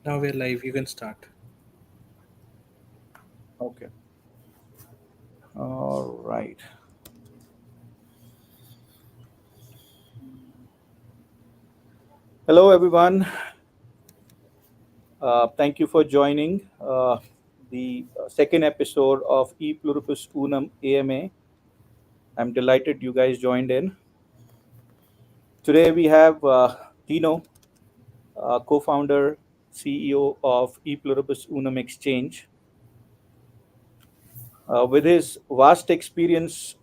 Now we're live. You can start. Okay. All right. Hello, everyone. Thank you for joining the second episode of E Pluribus Unum AMA. I'm delighted you guys joined in. Today we have Dino, co-founder, CEO of E Pluribus Unum Exchange. With his vast experience,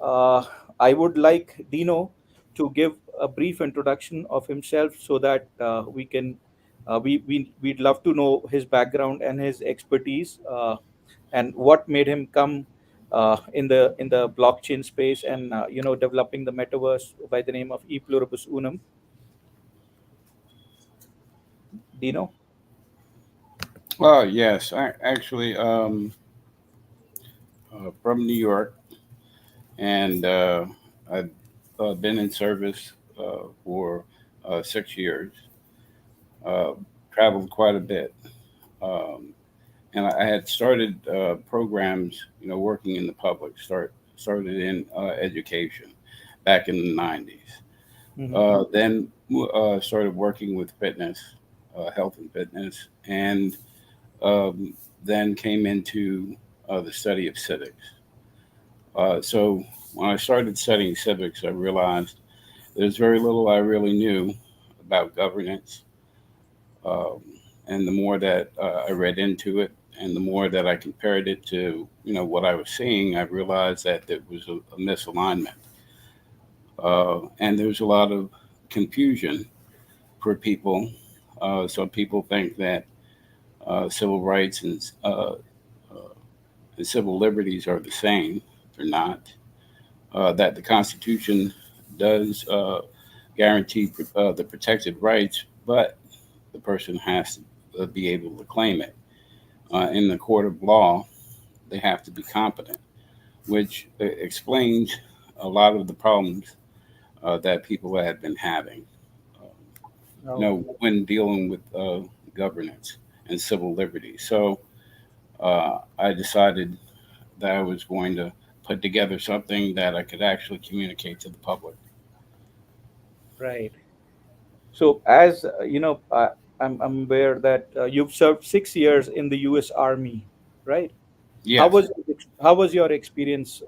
uh, I would like Dino to give a brief introduction of himself so that we'd love to know his background and his expertise and what made him come in the blockchain space and developing the metaverse by the name of E Pluribus Unum. Dino. Yes, I actually from New York, and I've been in service for 6 years. Uh, Traveled quite a bit, um, and I had started programs, working in the public. Started in education back in the '90s. Hmm. Then started working with fitness, health and fitness, and then came into the study of civics. So when I started studying civics, I realized there's very little I really knew about governance. Um, and the more that I read into it, and the more that I compared it to, what I was seeing, I realized that there was a misalignment, and there's a lot of confusion for people. Some people think that civil rights and civil liberties are the same. They're not. That the Constitution does guarantee the protected rights, but the person has to be able to claim it. In the court of law, they have to be competent, which explains a lot of the problems that people have been having, Oh, when dealing with governance and civil liberties. So I decided that I was going to put together something that I could actually communicate to the public. right. So, as I'm aware that you've served 6 years in the U.S. Army, right? How Yes. was how was your experience?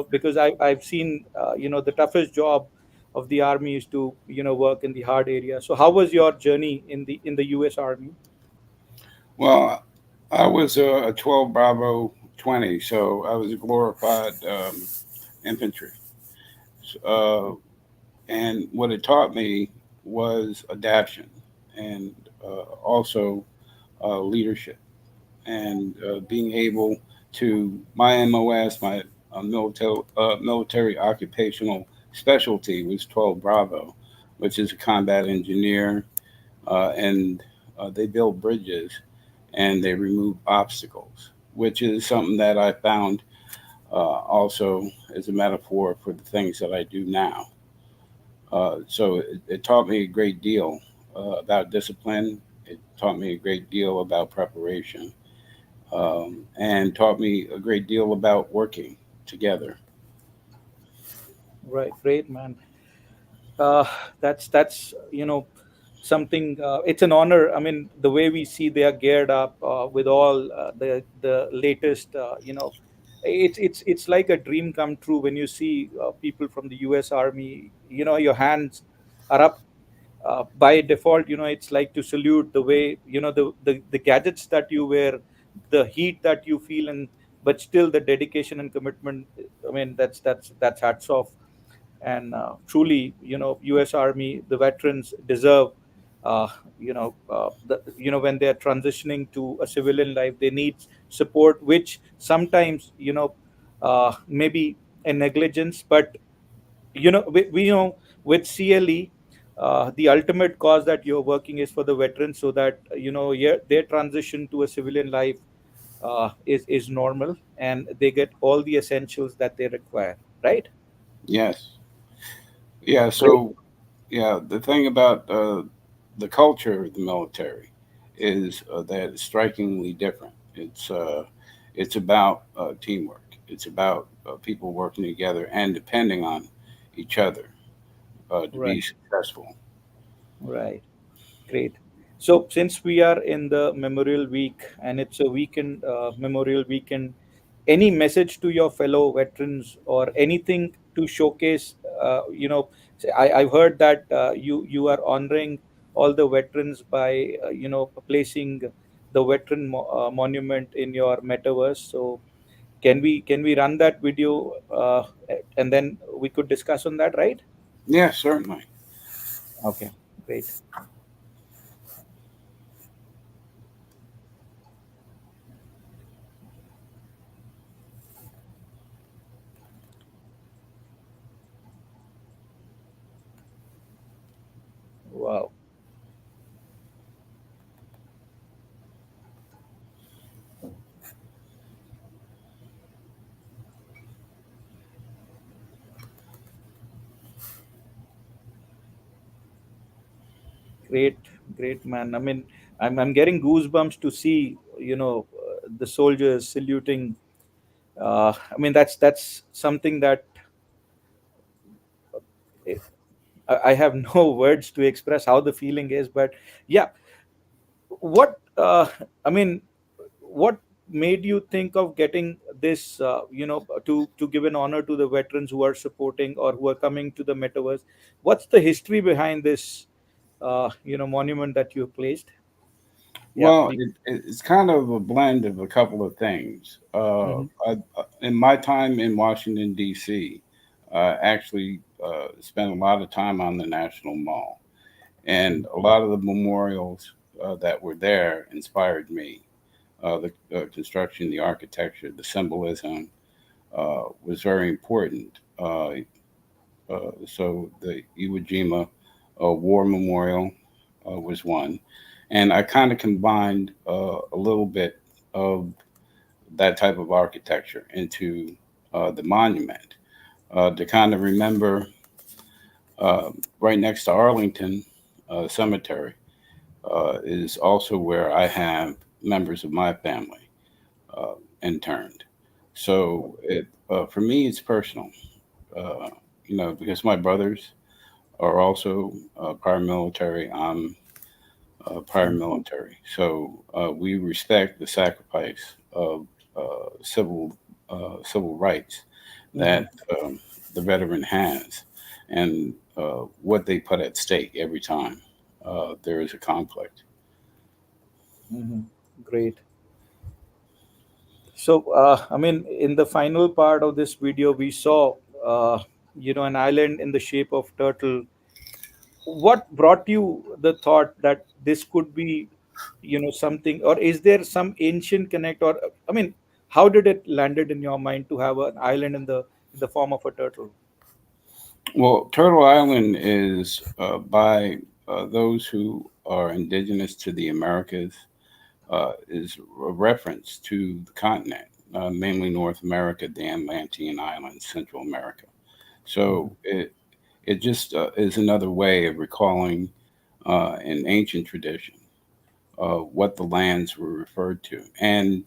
Because I've seen the toughest job of the army is to work in the hard area. So, how was your journey in the U.S. Army? Well, I was a 12 Bravo 20, so I was a glorified infantry. Uh, and what it taught me was adaptation and also leadership and being able to, my MOS, my military occupational specialty was 12 Bravo, which is a combat engineer, and they build bridges and they remove obstacles, which is something that I found also as a metaphor for the things that I do now. So it taught me a great deal about discipline. It taught me a great deal about preparation, and taught me a great deal about working together. Right, great man. uh, that's something. It's an honor. I mean, the way we see they are geared up with all the latest. It's like a dream come true when you see people from the U.S. Army. Your hands are up by default. It's like to salute the way the gadgets that you wear, the heat that you feel, and but still the dedication and commitment. I mean, that's hats off. And truly, U.S. Army, the veterans deserve when they are transitioning to a civilian life, they need support, which sometimes maybe a negligence. But we know with CLE, the ultimate cause that you're working is for the veterans, so that their transition to a civilian life is normal, and they get all the essentials that they require, right? Yes. Yeah. Great. So, yeah, the thing about the culture of the military is that it's strikingly different. It's about teamwork. It's about people working together and depending on each other to Right. be successful. Right. Great. So, since we are in the Memorial Week and it's a weekend, Memorial Weekend, any message to your fellow veterans or anything to showcase? I've heard that you are honoring all the veterans by placing the monument in your metaverse. So, can we run that video and then we could discuss on that, right? Yeah, certainly. Okay. Great. Wow. Great, great man. I mean, I'm getting goosebumps to see the soldiers saluting. I mean, that's something that eh, I have no words to express how the feeling is. But yeah, what I mean, what made you think of getting this? To give an honor to the veterans who are supporting or who are coming to the metaverse. What's the history behind this? Monument that you placed. Yeah, Well, please. it's kind of a blend of a couple of things. Hmm. In my time in Washington, D.C., I actually spent a lot of time on the National Mall. And a lot of the memorials that were there inspired me. The construction, the architecture, the symbolism was very important. So the Iwo Jima War Memorial was one, and I kind of combined a little bit of that type of architecture into the monument to kind of remember uh, right next to Arlington Cemetery is also where I have members of my family interned. So for me, it's personal, uh, because my brothers are also paramilitary. I'm paramilitary. So we respect the sacrifice of civil rights Hmm. that the veteran has and what they put at stake every time there is a conflict. Hmm. Great. So, I mean, in the final part of this video, we saw, an island in the shape of turtle. What brought you the thought that this could be, something, or is there some ancient connect, or I mean, how did it landed in your mind to have an island in the form of a turtle? Well, Turtle Island is by those who are indigenous to the Americas, is a reference to the continent, mainly North America, the Atlantean Islands, Central America. So Hmm. it just is another way of recalling an ancient tradition, what the lands were referred to, and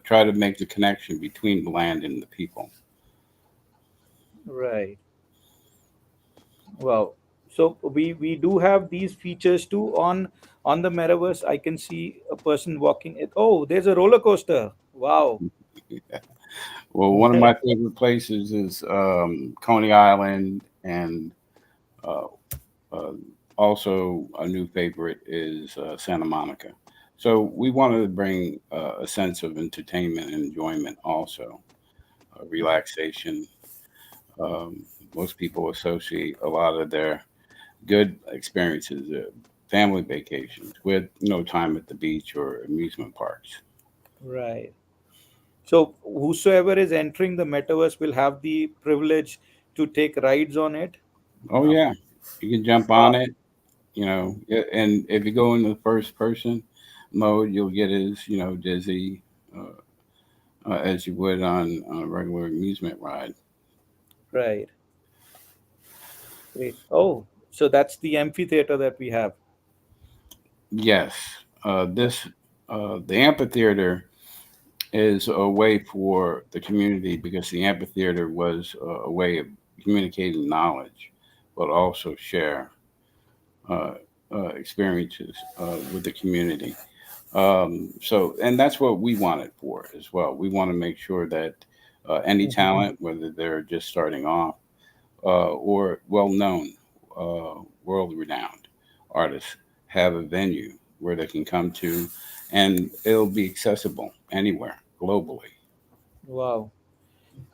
try to make the connection between the land and the people. Right. Wow. So we do have these features too on the metaverse. I can see a person walking it. Oh, there's a roller coaster. Wow. Well, one of my favorite places is Coney Island, and uh, uh, also a new favorite is Santa Monica. So we wanted to bring a sense of entertainment and enjoyment, also relaxation. Um, Most people associate a lot of their good experiences, family vacations, with time at the beach or amusement parks. Right. So whosoever is entering the metaverse will have the privilege to take rides on it. Oh Um, yeah, you can jump on wow. it. And if you go in the first person mode, you'll get as dizzy as you would on a regular amusement ride. Right. Great. Oh, so that's the amphitheater that we have. Yes, this the amphitheater is a way for the community because the amphitheater was a way of communicating knowledge, but also share uh, experiences with the community. So, and that's what we want it for as well. We want to make sure that any Mhm. talent, whether they're just starting off or well known, world renowned artists, have a venue where they can come to and it'll be accessible anywhere globally. Wow.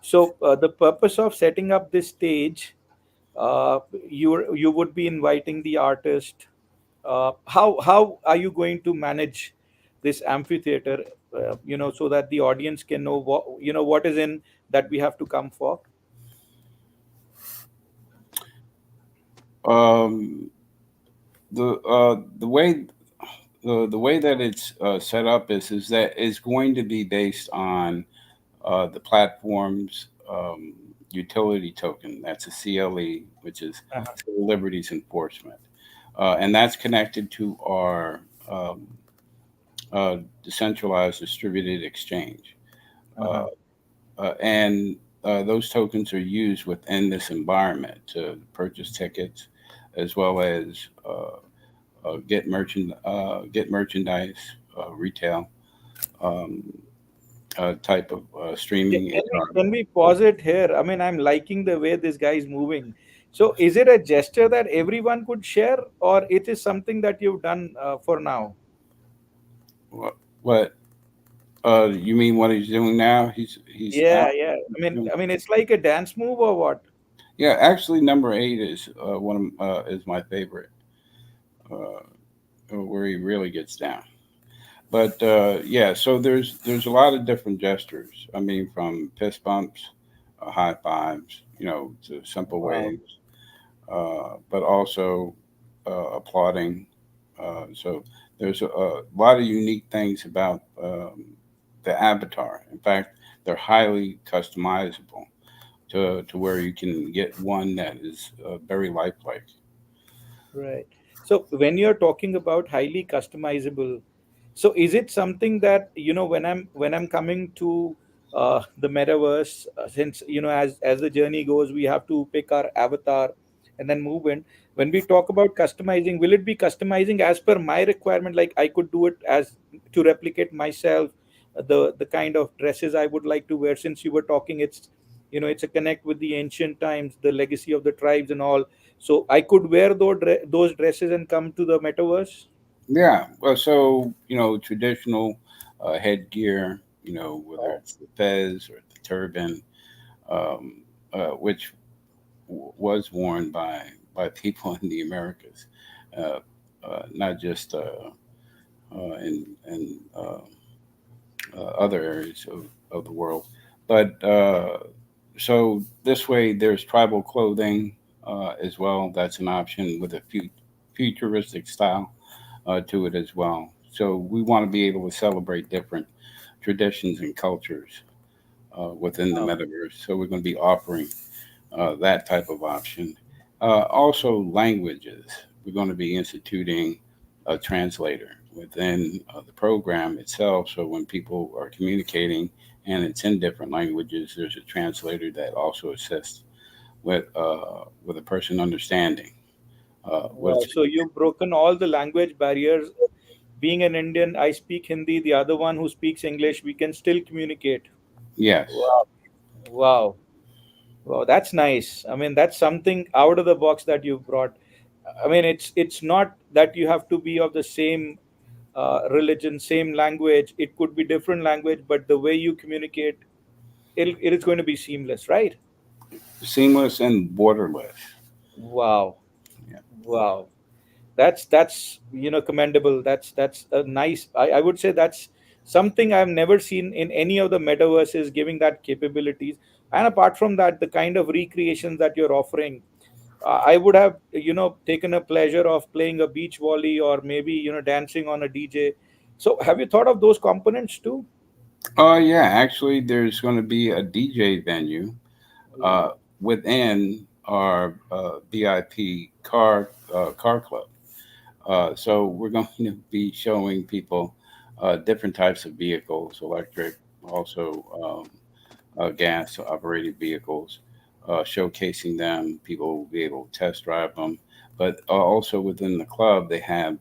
So the purpose of setting up this stage, uh, you would be inviting the artist. How are you going to manage this amphitheater? So that the audience can know what is in that we have to come for. Um, the way that it's set up is that it's going to be based on the platform's utility token. That's a CLE, which is Uh-huh. Civil Liberties Enforcement, and that's connected to our um, decentralized distributed exchange. Uh, Uh-huh. and those tokens are used within this environment to purchase tickets, as well as get merchandise, retail um, type of streaming. Can we pause it here? I mean, I'm liking the way this guy is moving. So, is it a gesture that everyone could share, or it is something that you've done for now? What you mean? What he's doing now? He's now. Yeah, yeah. I mean, it's like a dance move or what? Yeah, actually, number 8 is one of is my favorite, where he really gets down. But yeah, so there's a lot of different gestures. I mean, from fist bumps, high fives, to simple Wow. waves, but also applauding. So there's a lot of unique things about the avatar. In fact, they're highly customizable to where you can get one that is very lifelike. Right. So when you're talking about highly customizable, so is it something that when I'm coming to the metaverse, since as the journey goes, we have to pick our avatar and then move in. When we talk about customizing, will it be customizing as per my requirement? Like I could do it as to replicate myself, the kind of dresses I would like to wear. Since you were talking, it's a connect with the ancient times, the legacy of the tribes and all, so I could wear those dresses and come to the metaverse. Yeah, well, so traditional headgear, whether Wow. it's the fez or the turban, um, which was worn by people in the Americas, uh, not just in other areas of the world. But so this way, there's tribal clothing as well. That's an option with a futuristic style to it as well. So we want to be able to celebrate different traditions and cultures within the Wow. metaverse. So we're going to be offering that type of option. Also, languages. We're going to be instituting a translator within the program itself. So when people are communicating and it's in different languages, there's a translator that also assists with a person understanding Wow. what's. So you've broken all the language barriers. Being an Indian, I speak Hindi. The other one who speaks English, we can still communicate. Yes. Wow. Wow. Wow. That's nice. I mean, that's something out of the box that you've brought. I mean, it's not that you have to be of the same religion, same language. It could be different language, but the way you communicate, it is going to be seamless, right? Seamless and borderless. Wow. Yeah. Wow. That's commendable. That's a nice, I would say that's something I've never seen in any of the metaverses giving that capabilities. And apart from that, the kind of recreations that you're offering, I would have taken a pleasure of playing a beach volley or maybe dancing on a DJ. So have you thought of those components too? Oh yeah, actually, there's going to be a DJ venue uh, within our VIP car club. So we're going to be showing people different types of vehicles, electric, also gas operated vehicles, showcasing them. People will be able to test drive them. But also within the club, they have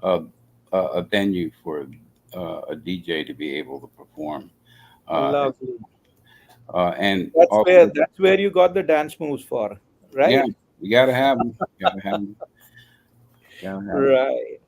a, a venue for a DJ to be able to perform. As Lovely. and That's where also, that's where you got the dance moves for, yeah, right? you got to have them. Got to have them. Got to have them. Right.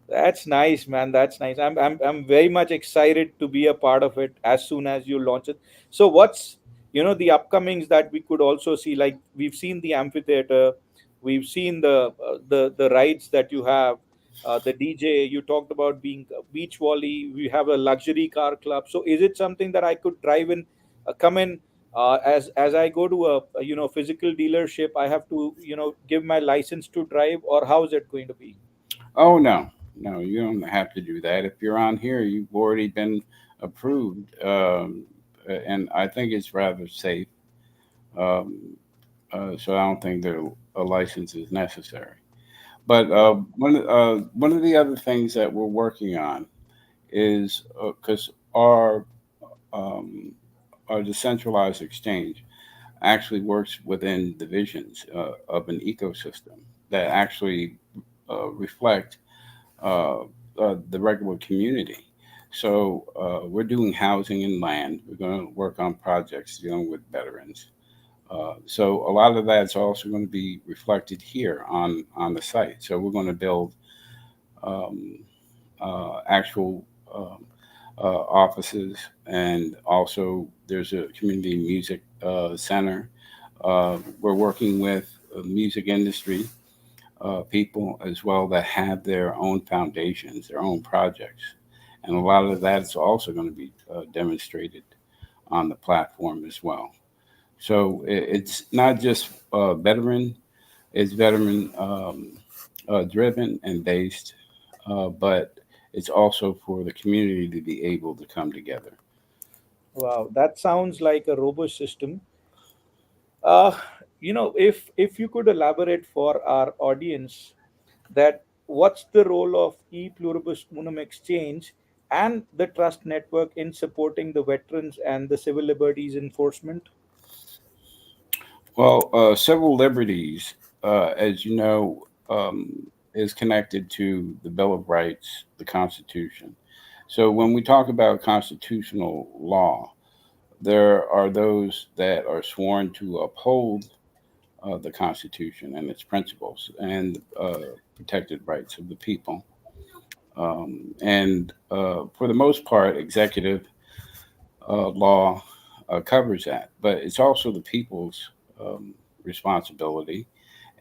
That's nice, man. That's nice. I'm very much excited to be a part of it as soon as you launch it. So what's the upcomings that we could also see? Like we've seen the amphitheater, we've seen the rides that you have, the DJ. You talked about being beach volley. We have a luxury car club. So is it something that I could drive in, come in? As I go to a physical dealership, I have to give my license to drive, or how is it going to be? Oh no, no, you don't have to do that. If you're on here, you've already been approved, and I think it's rather safe. Um, so I don't think that a license is necessary. But one of the other things that we're working on is because um, our decentralized exchange actually works within divisions of an ecosystem that actually reflect uh, the regular community. So we're doing housing and land. We're going to work on projects dealing with veterans. So a lot of that's also going to be reflected here on the site. So we're going to build um, actual offices, and also there's a community music center. We're working with music industry people as well that have their own foundations, their own projects, and a lot of that's also going to be demonstrated on the platform as well. So it's not just veteran; it's veteran driven and based, but it's also for the community to be able to come together. Wow, that sounds like a robust system. Uh, if you could elaborate for our audience that what's the role of E Pluribus Unum Exchange and the Trust Network in supporting the veterans and the civil liberties enforcement? Well, civil liberties, as you know, is connected to the Bill of Rights, the Constitution. So when we talk about constitutional law, there are those that are sworn to uphold the Constitution and its principles and protected rights of the people. And for the most part, executive law covers that, but it's also the people's um, responsibility.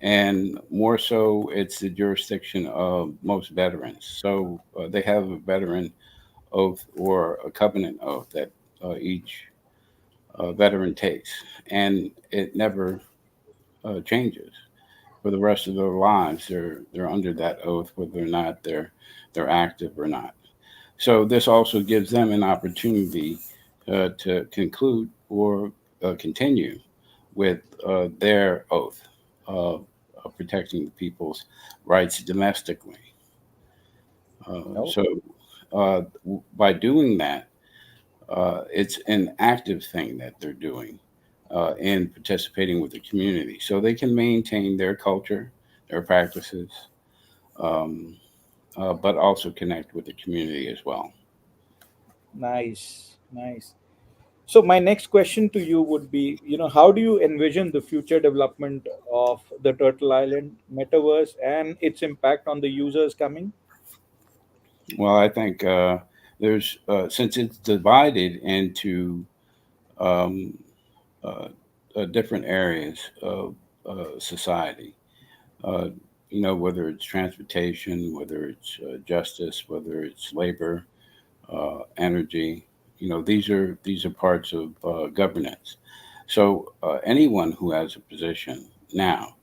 And more so, it's the jurisdiction of most veterans. So they have a veteran oath or a covenant oath that each veteran takes, and it never changes for the rest of their lives. They're under that oath, whether or not they're active or not. So this also gives them an opportunity to conclude or continue with their oath of protecting the people's rights domestically. No. So by doing that, it's an active thing that they're doing in participating with the community, so they can maintain their culture, their practices, um, but also connect with the community as well. Nice, nice. So my next question to you would be, how do you envision the future development of the Turtle Island Metaverse and its impact on the users coming? Well, I think there's since it's divided into um, uh, different areas of society. Uh, whether it's transportation, whether it's justice, whether it's labor, energy. These are parts of governance. So anyone who has a position now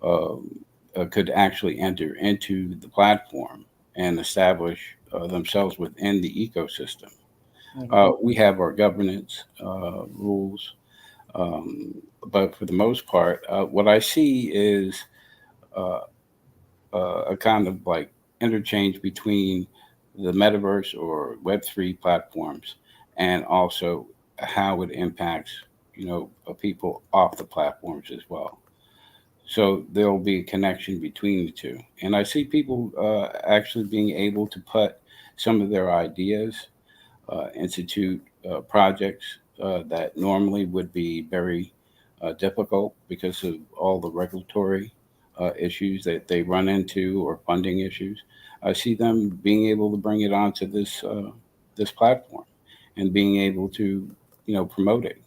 um, could actually enter into the platform and establish themselves within the ecosystem. Hmm. We have our governance rules, um, but for the most part, what I see is uh, a kind of like interchange between the metaverse or Web3 platforms, and also how it impacts, people off the platforms as well. So there'll be a connection between the two. And I see people actually being able to put some of their ideas, institute projects that normally would be very difficult because of all the regulatory issues that they run into or funding issues. I see them being able to bring it onto this platform and being able to, promote it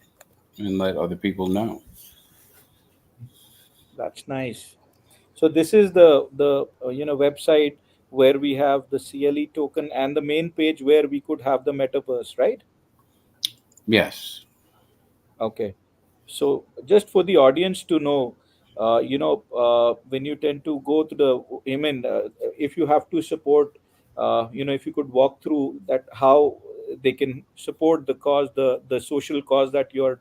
and let other people know. That's nice. So this is the website where we have the CLE token and the main page where we could have the metaverse, right? Yes, Okay. So just for the audience to know, when you tend to go to the, I mean, if you have to support, if you could walk through that, how they can support the cause, the social cause that you're,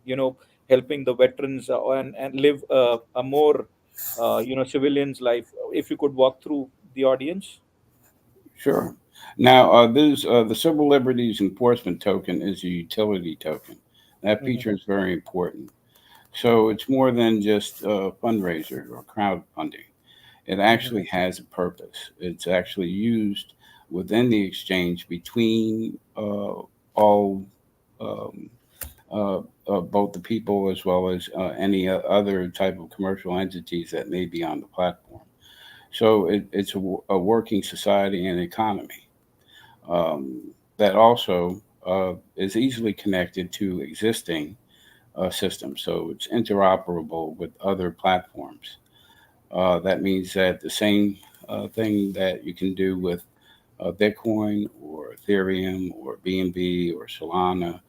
you know, helping the veterans and live a more, civilians' life. If you could walk through the audience. sure. Now, there's the Civil Liberties Enforcement Token is a utility token. That Hmm. feature is very important. So it's more than just a fundraiser or crowdfunding. It Hmm. actually has a purpose. It's actually used within the exchange between all um, uh, both the people as well as any other type of commercial entities that may be on the platform. So it's a working society and economy um, that also is easily connected to existing systems. So it's interoperable with other platforms. That means that the same thing that you can do with Bitcoin or Ethereum or BNB or Solana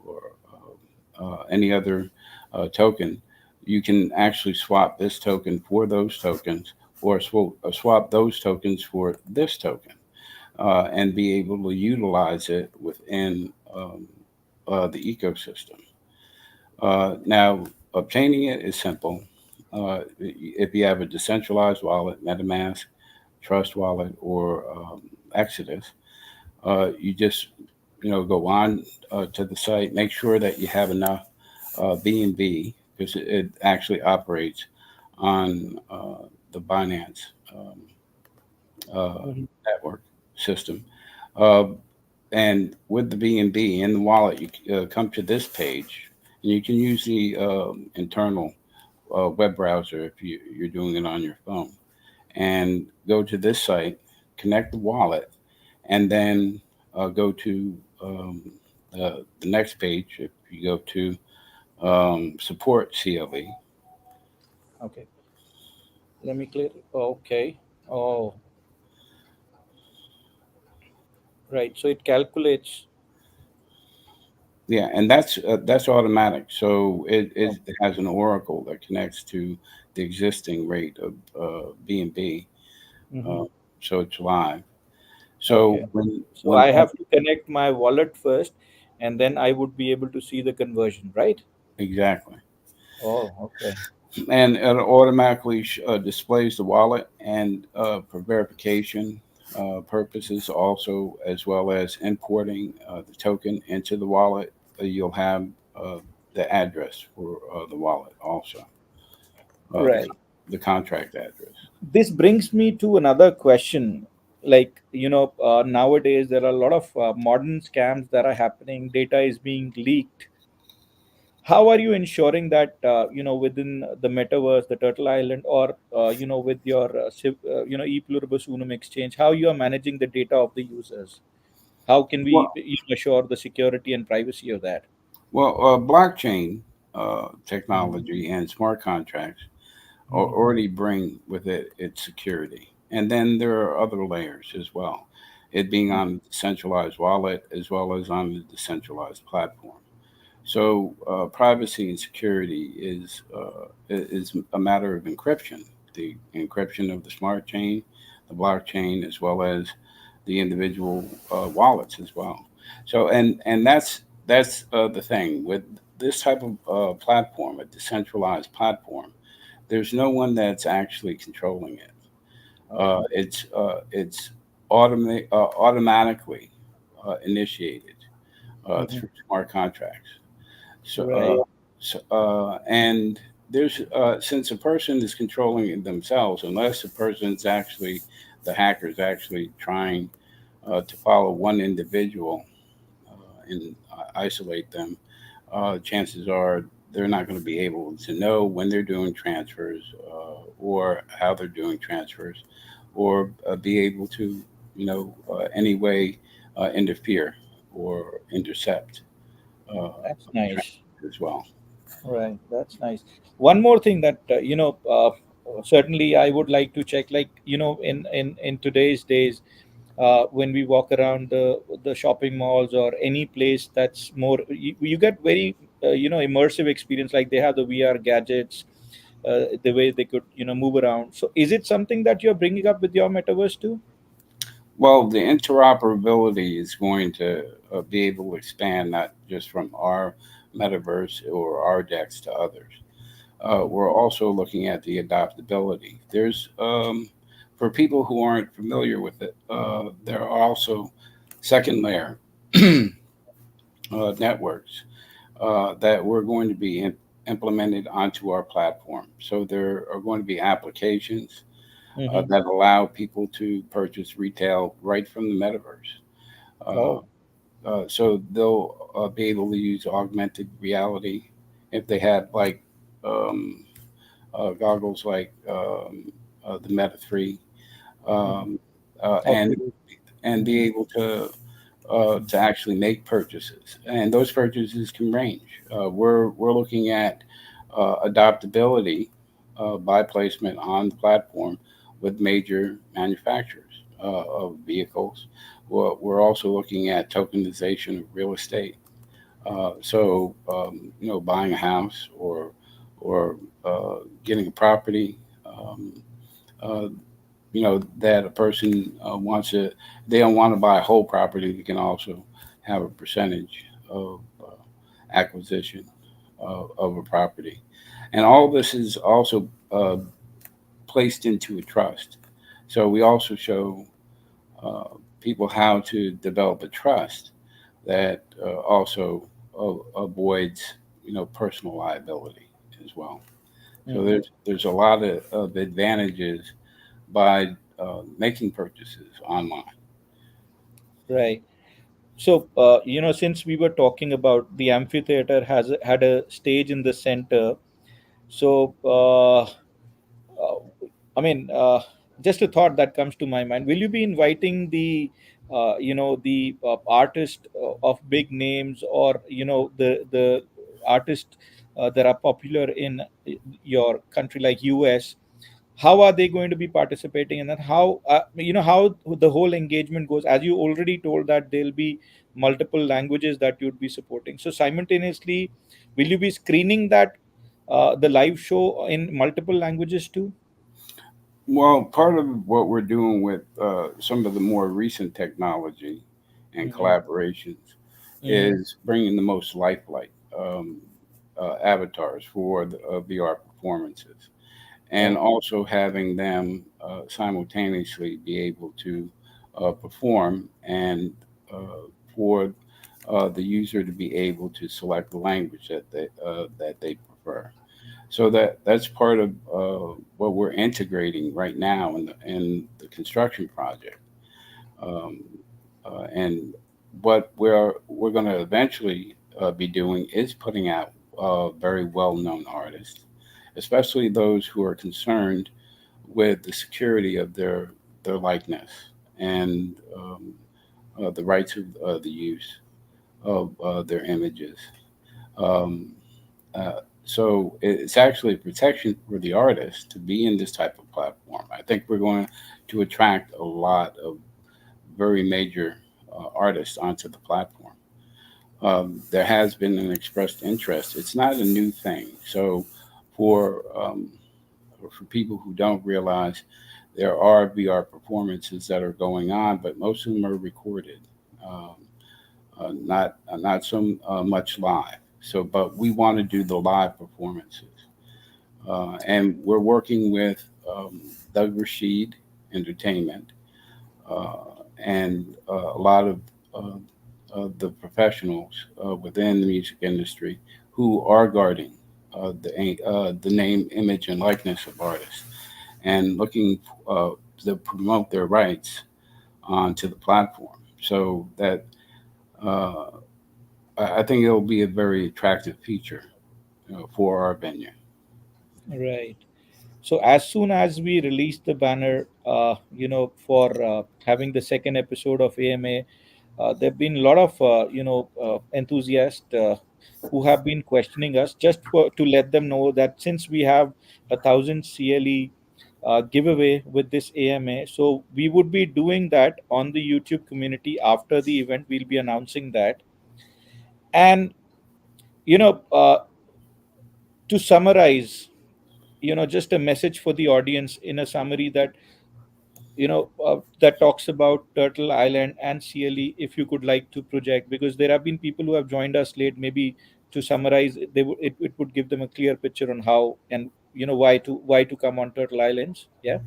or any other token, you can actually swap this token for those tokens or swap those tokens for this token and be able to utilize it within the ecosystem. Now, obtaining it is simple. If you have a decentralized wallet, MetaMask, Trust Wallet, or Exodus, you just go on to the site, make sure that you have enough BNB because it actually operates on the Binance uh, Hmm. network system. Uh, and with the BNB in the wallet, you come to this page, and you can use the internal web browser if you're doing it on your phone, and go to this site, connect the wallet, and then go to the next page. If you go to support CLE, Okay. Let me clear. Okay. Oh, right. So it calculates. yeah, and that's automatic. So Oh. it has an oracle that connects to the existing rate of BNB, Hmm. uh, so it's live. So Okay. So when I have to connect my wallet first, and then I would be able to see the conversion, right? exactly, Oh, okay. and it automatically displays the wallet and for verification purposes, also as well as importing the token into the wallet, you'll have uh, the address for the wallet also, uh, the Right. the contract address. This brings me to another question. Like, nowadays there are a lot of modern scams that are happening. Data is being leaked. How are you ensuring that, within the metaverse, the Turtle Island, or with your e Pluribus Unum exchange, how you are managing the data of the users? How can we, assure the security and privacy of that? Well, blockchain Mhm. technology and smart contracts Mhm. already bring with it its security. And then there are other layers as well, it being on the decentralized wallet as well as on the decentralized platform. So privacy and security is a matter of encryption, the encryption of the smart chain, the blockchain, as well as the individual wallets as well. So and that's the thing with this type of platform, a decentralized platform. There's no one that's actually controlling it. It's automatically initiated Hmm. through smart contracts. So, Right. and there's since a person is controlling it themselves, unless the person's actually the hacker's actually trying to follow one individual and isolate them, chances are they're not going to be able to know when they're doing transfers or how they're doing transfers, or be able to, any way interfere or intercept That's nice. transfers as well. Right, that's nice. One more thing that certainly I would like to check, like in today's days, when we walk around the shopping malls or any place that's more, you get very immersive experience. Like they have the VR gadgets, the way they could move around. So is it something that you're bringing up with your metaverse too? Well, the interoperability is going to be able to expand not just from our metaverse or our decks to others. We're also looking at the adaptability. There's for people who aren't familiar with it, there are also second layer networks that we're going to be implemented onto our platform. So there are going to be applications Mm-hmm. that allow people to purchase retail right from the metaverse. Oh. So they'll be able to use augmented reality if they had like um, goggles like the Meta 3, Mhm. um, and Oculus. be Mhm. able to actually make purchases, and those purchases can range. We're looking at adaptability by placement on the platform with major manufacturers of vehicles. We're also looking at tokenization of real estate. Buying a house or getting a property. Um, uh, that a person wants to, they don't want to buy a whole property. They can also have a percentage of acquisition of a property, and all this is also placed into a trust. So we also show uh, people how to develop a trust that also avoids, personal liability as well. So Mhm. there's a lot of advantages by making purchases online. Right. So, since we were talking about the amphitheater had a stage in the center, so I mean, just a thought that comes to my mind. Will you be inviting the artist of big names, or the artists that are popular in your country, like US? How are they going to be participating in that? How how the whole engagement goes? As you already told that there'll be multiple languages that you'd be supporting. So simultaneously, will you be screening that the live show in multiple languages too? Well, part of what we're doing with some of the more recent technology and Hmm. collaborations Hmm. is bringing the most lifelike avatars for the VR performances, and Oh. also having them simultaneously be able to perform and for the user to be able to select the language that they prefer. So that's part of what we're integrating right now in the construction project, um, and what we're going to eventually be doing is putting out very well known artists, especially those who are concerned with the security of their likeness and the rights of the use of their images. Um, it's actually a protection for the artist to be in this type of platform. I think we're going to attract a lot of very major artists onto the platform. There has been an expressed interest. It's not a new thing. So for for people who don't realize, there are VR performances that are going on, but most of them are recorded, um, not so much live. So, but we want to do the live performances, and we're working with Doug Rashid. entertainment, and a lot of the professionals within the music industry who are guarding the name, image, and likeness of artists and looking uh, to promote their rights onto the platform. So that uh, I think it'll be a very attractive feature, for our venue. Right. So as soon as we release the banner, for having the second episode of AMA, there have been a lot of enthusiasts who have been questioning us, just to let them know that since we have 1,000 CLE giveaway with this AMA, so we would be doing that on the YouTube community after the event. We'll be announcing that, and you know, uh, to summarize, just a message for the audience in a summary that that talks about Turtle Island and CLE, if you could like to project, because there have been people who have joined us late. Maybe to summarize, it would give them a clear picture on how and why to come on Turtle Islands. Yeah.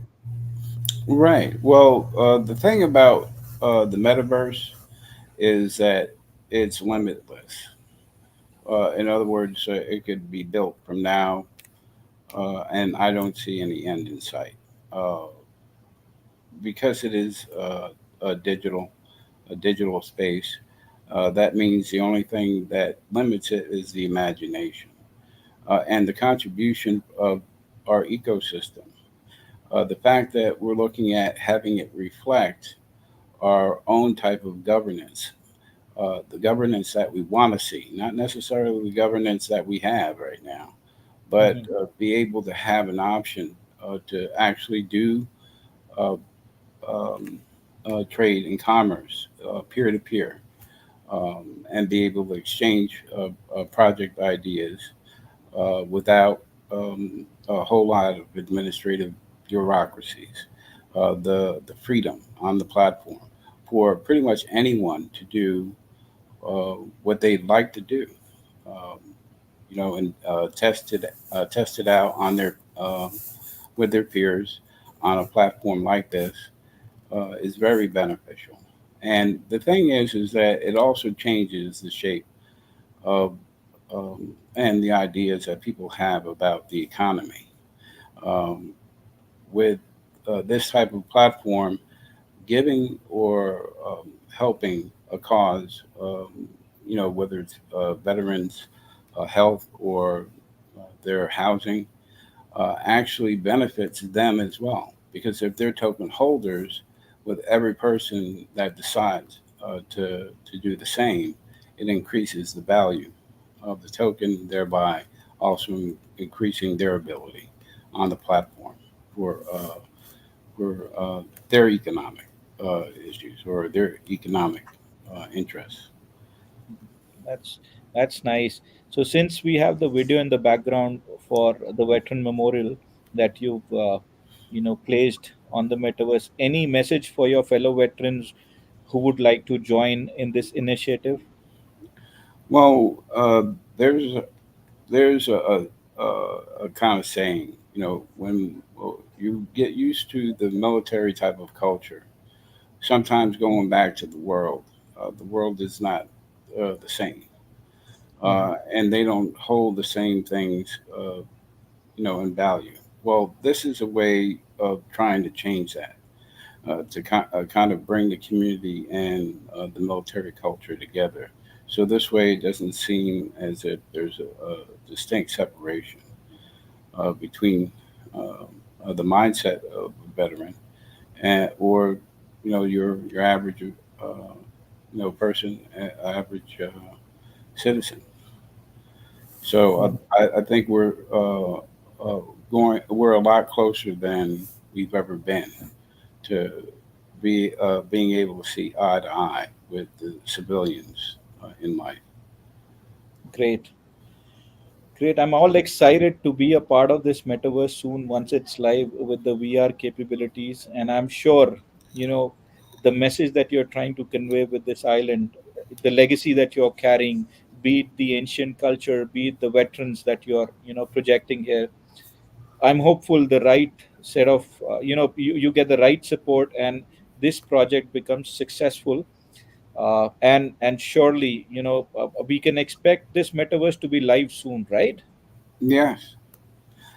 Right. Well, the thing about the metaverse is that it's limitless. In other words, it could be built from now, and I don't see any end in sight. Uh, because it is a digital, a digital space, that means the only thing that limits it is the imagination and the contribution of our ecosystem. The fact that we're looking at having it reflect our own type of governance, the governance that we want to see, not necessarily the governance that we have right now, but Hmm. be able to have an option to actually do uh, um, trade and commerce peer to peer, and be able to exchange project ideas without a whole lot of administrative bureaucracies. The freedom on the platform for pretty much anyone to do what they'd like to do, um, and test it out on their with their peers on a platform like this is very beneficial. And the thing is that it also changes the shape of and the ideas that people have about the economy. Um, with this type of platform, giving or helping a cause, whether it's veterans' health or their housing, actually benefits them as well. Because if they're token holders, with every person that decides to do the same, it increases the value of the token, thereby also increasing their ability on the platform for their economic issues or their economic interests. That's that's nice. So since we have the video in the background for the veteran memorial that you've placed on the metaverse, any message for your fellow veterans who would like to join in this initiative? Well, there's a kind of saying, when you get used to the military type of culture, sometimes going back to the world is not the same, Hmm. and they don't hold the same things, in value. Well, this is a way of trying to change that, kind of bring the community and the military culture together. So this way, it doesn't seem as if there's a distinct separation between the mindset of a veteran and or your average person, average citizen. So I think uh, we're a lot closer than we've ever been to being able to see eye to eye with the civilians in life. Great. Great. I'm all excited to be a part of this metaverse soon once it's live with the VR capabilities. And I'm sure, you know, the message that you're trying to convey with this island, the legacy that you're carrying, be it the ancient culture, be it the veterans that you're, projecting here. I'm hopeful the right set of you get the right support, and this project becomes successful. And surely, we can expect this metaverse to be live soon, right? Yes.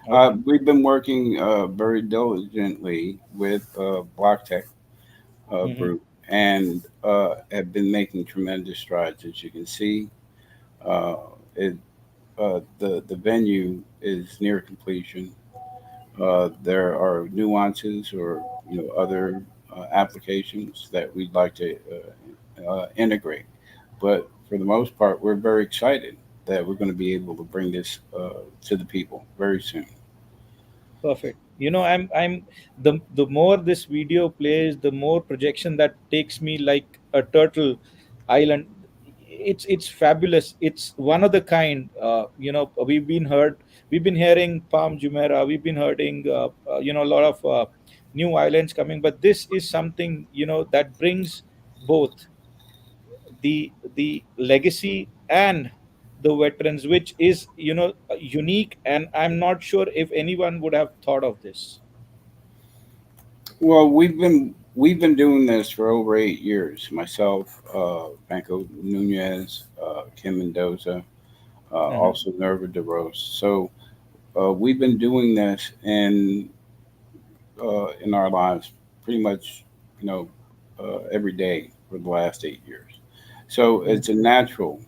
Okay. We've been working very diligently with Blocktech, Hmm. Brew, and have been making tremendous strides. As you can see, uh, it, the venue is near completion. There are nuances or other applications that we'd like to integrate, but for the most part, we're very excited that we're going to be able to bring this to the people very soon. Perfect. I'm the more this video plays, the more projection that takes me like a turtle island. It's fabulous. It's one of the kind. We've been hearing Palm Jumeirah. We've been hearing a lot of new islands coming, but this is something that brings both the legacy and the veterans, which is unique, and I'm not sure if anyone would have thought of this. Well, we've been doing this for over 8 years. Myself, Banco Nunez, Kim Mendoza, Hmm. also Nerva de Rose. So we've been doing this in our lives pretty much, you know, every day for the last 8 years. So it's a natural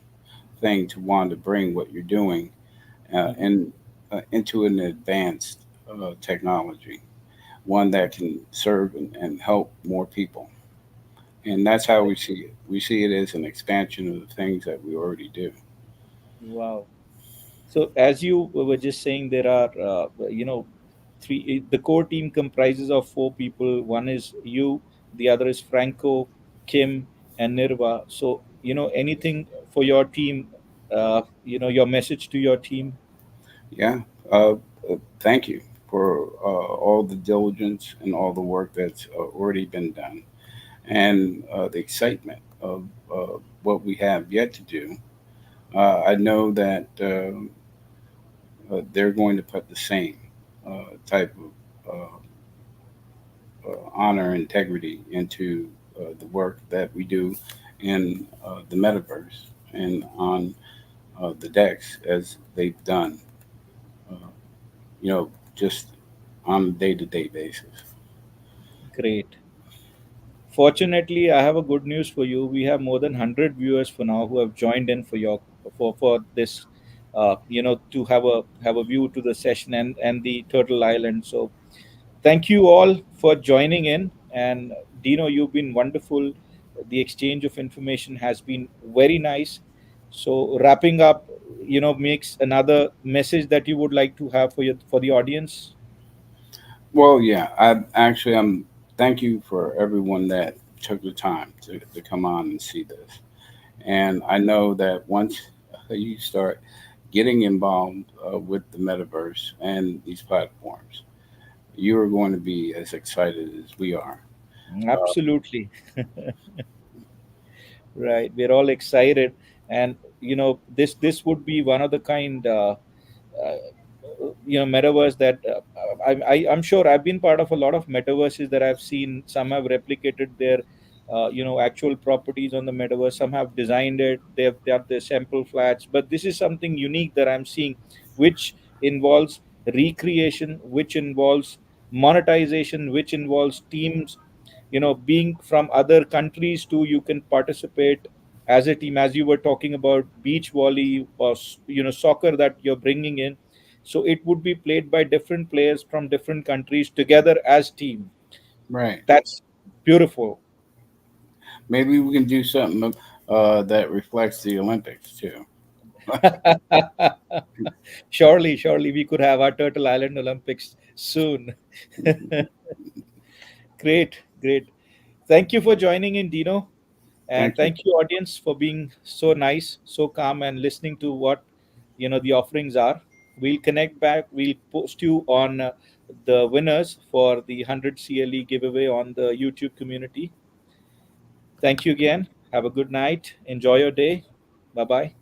thing to want to bring what you're doing Hmm. and into an advanced technology, one that can serve and help more people. And that's how we see it. We see it as an expansion of the things that we already do. Wow. So as you were just saying, there are three. The core team comprises of four people. One is you, the other is Franco, Kim, and Nirva. So anything for your team. Your message to your team. Yeah. Thank you for all the diligence and all the work that's already been done, and the excitement of what we have yet to do. I know that they're going to put the same type of honor and integrity into the work that we do in the metaverse and on the decks as they've done, uh, you know, just on a day to day basis. Great. Fortunately, I have a good news for you. We have more than 100 viewers for now who have joined in for this, to have a view to the session and the Turtle Island. So thank you all for joining in. And Dino, you've been wonderful. The exchange of information has been very nice. So wrapping up, makes another message that you would like to have for the audience. Well, yeah, I'm thank you for everyone that took the time to come on and see this. And I know that once you start getting involved with the metaverse and these platforms, you are going to be as excited as we are. Absolutely. Right, we're all excited, and this would be one of the kind metaverse that I'm sure I've been part of a lot of metaverses that I've seen. Some have replicated their actual properties on the metaverse. Some have designed it. They have their sample flats, but this is something unique that I'm seeing, which involves recreation, which involves monetization, which involves teams being from other countries too. You can participate as a team, as you were talking about beach volley or soccer that you're bringing in. So it would be played by different players from different countries together as team. Right. That's beautiful. Maybe we can do something that reflects the Olympics too. Surely we could have our Turtle Island Olympics soon. Great. Thank you for joining in, Dino. And Thank you. thank you, audience, for being so nice, so calm, and listening to what the offerings are. We'll connect back. We'll post you on the winners for the 100 CLE giveaway on the YouTube community. Thank you again. Have a good night. Enjoy your day. Bye bye.